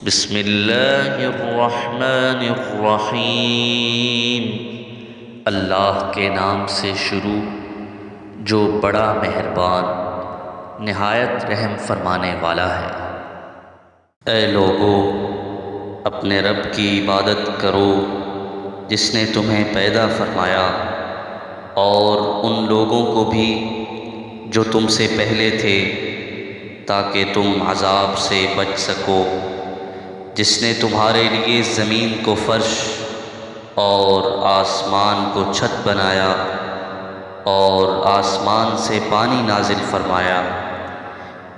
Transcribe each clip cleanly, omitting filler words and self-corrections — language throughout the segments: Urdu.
بسم اللہ الرحمن الرحیم۔ اللہ کے نام سے شروع جو بڑا مہربان نہایت رحم فرمانے والا ہے۔ اے لوگو، اپنے رب کی عبادت کرو جس نے تمہیں پیدا فرمایا اور ان لوگوں کو بھی جو تم سے پہلے تھے تاکہ تم عذاب سے بچ سکو، جس نے تمہارے لیے زمین کو فرش اور آسمان کو چھت بنایا اور آسمان سے پانی نازل فرمایا،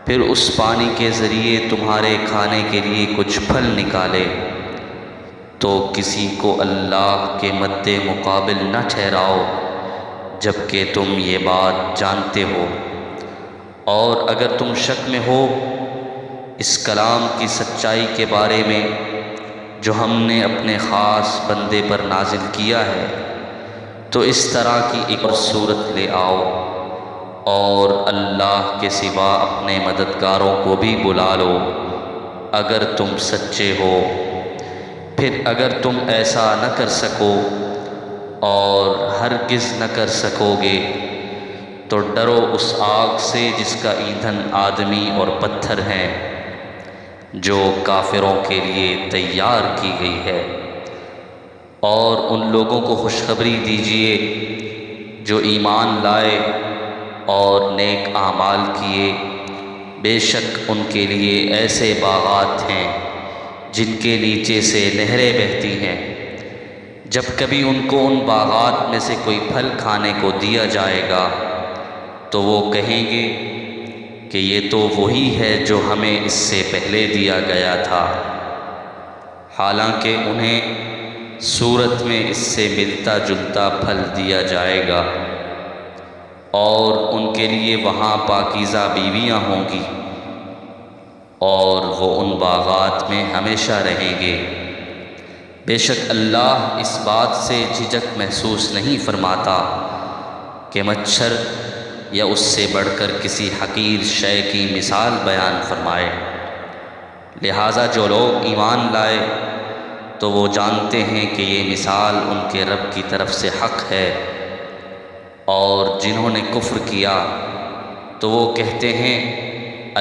پھر اس پانی کے ذریعے تمہارے کھانے کے لیے کچھ پھل نکالے، تو کسی کو اللہ کے مد مقابل نہ ٹھہراؤ جبکہ تم یہ بات جانتے ہو۔ اور اگر تم شک میں ہو اس کلام کی سچائی کے بارے میں جو ہم نے اپنے خاص بندے پر نازل کیا ہے، تو اس طرح کی ایک اور صورت لے آؤ اور اللہ کے سوا اپنے مددگاروں کو بھی بلا لو اگر تم سچے ہو۔ پھر اگر تم ایسا نہ کر سکو اور ہرگز نہ کر سکو گے تو ڈرو اس آگ سے جس کا ایندھن آدمی اور پتھر ہیں، جو کافروں کے لیے تیار کی گئی ہے۔ اور ان لوگوں کو خوشخبری دیجیے جو ایمان لائے اور نیک اعمال کیے، بے شک ان کے لیے ایسے باغات ہیں جن کے نیچے سے نہریں بہتی ہیں۔ جب کبھی ان کو ان باغات میں سے کوئی پھل کھانے کو دیا جائے گا تو وہ کہیں گے کہ یہ تو وہی ہے جو ہمیں اس سے پہلے دیا گیا تھا، حالانکہ انہیں صورت میں اس سے ملتا جلتا پھل دیا جائے گا، اور ان کے لیے وہاں پاکیزہ بیویاں ہوں گی اور وہ ان باغات میں ہمیشہ رہیں گے۔ بے شک اللہ اس بات سے جھجک محسوس نہیں فرماتا کہ مچھر یا اس سے بڑھ کر کسی حقیر شے کی مثال بیان فرمائے۔ لہٰذا جو لوگ ایمان لائے تو وہ جانتے ہیں کہ یہ مثال ان کے رب کی طرف سے حق ہے، اور جنہوں نے کفر کیا تو وہ کہتے ہیں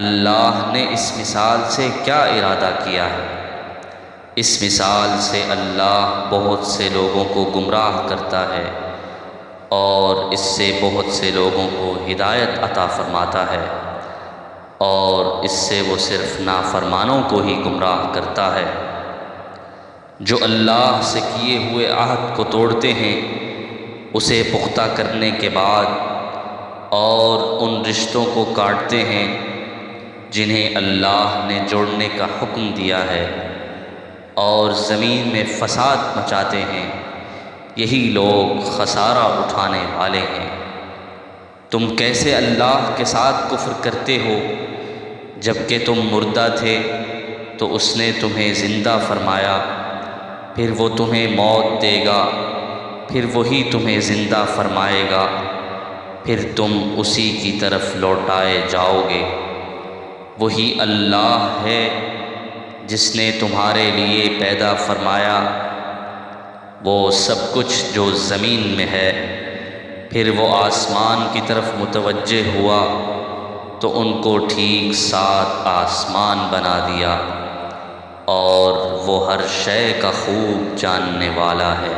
اللہ نے اس مثال سے کیا ارادہ کیا ہے۔ اس مثال سے اللہ بہت سے لوگوں کو گمراہ کرتا ہے اور اس سے بہت سے لوگوں کو ہدایت عطا فرماتا ہے، اور اس سے وہ صرف نافرمانوں کو ہی گمراہ کرتا ہے۔ جو اللہ سے کیے ہوئے عہد کو توڑتے ہیں اسے پختہ کرنے کے بعد، اور ان رشتوں کو کاٹتے ہیں جنہیں اللہ نے جوڑنے کا حکم دیا ہے، اور زمین میں فساد مچاتے ہیں، یہی لوگ خسارہ اٹھانے والے ہیں۔ تم کیسے اللہ کے ساتھ کفر کرتے ہو جبکہ تم مردہ تھے تو اس نے تمہیں زندہ فرمایا، پھر وہ تمہیں موت دے گا، پھر وہی تمہیں زندہ فرمائے گا، پھر تم اسی کی طرف لوٹائے جاؤ گے۔ وہی اللہ ہے جس نے تمہارے لیے پیدا فرمایا وہ سب کچھ جو زمین میں ہے، پھر وہ آسمان کی طرف متوجہ ہوا تو ان کو ٹھیک 7 آسمان بنا دیا، اور وہ ہر شے کا خوب جاننے والا ہے۔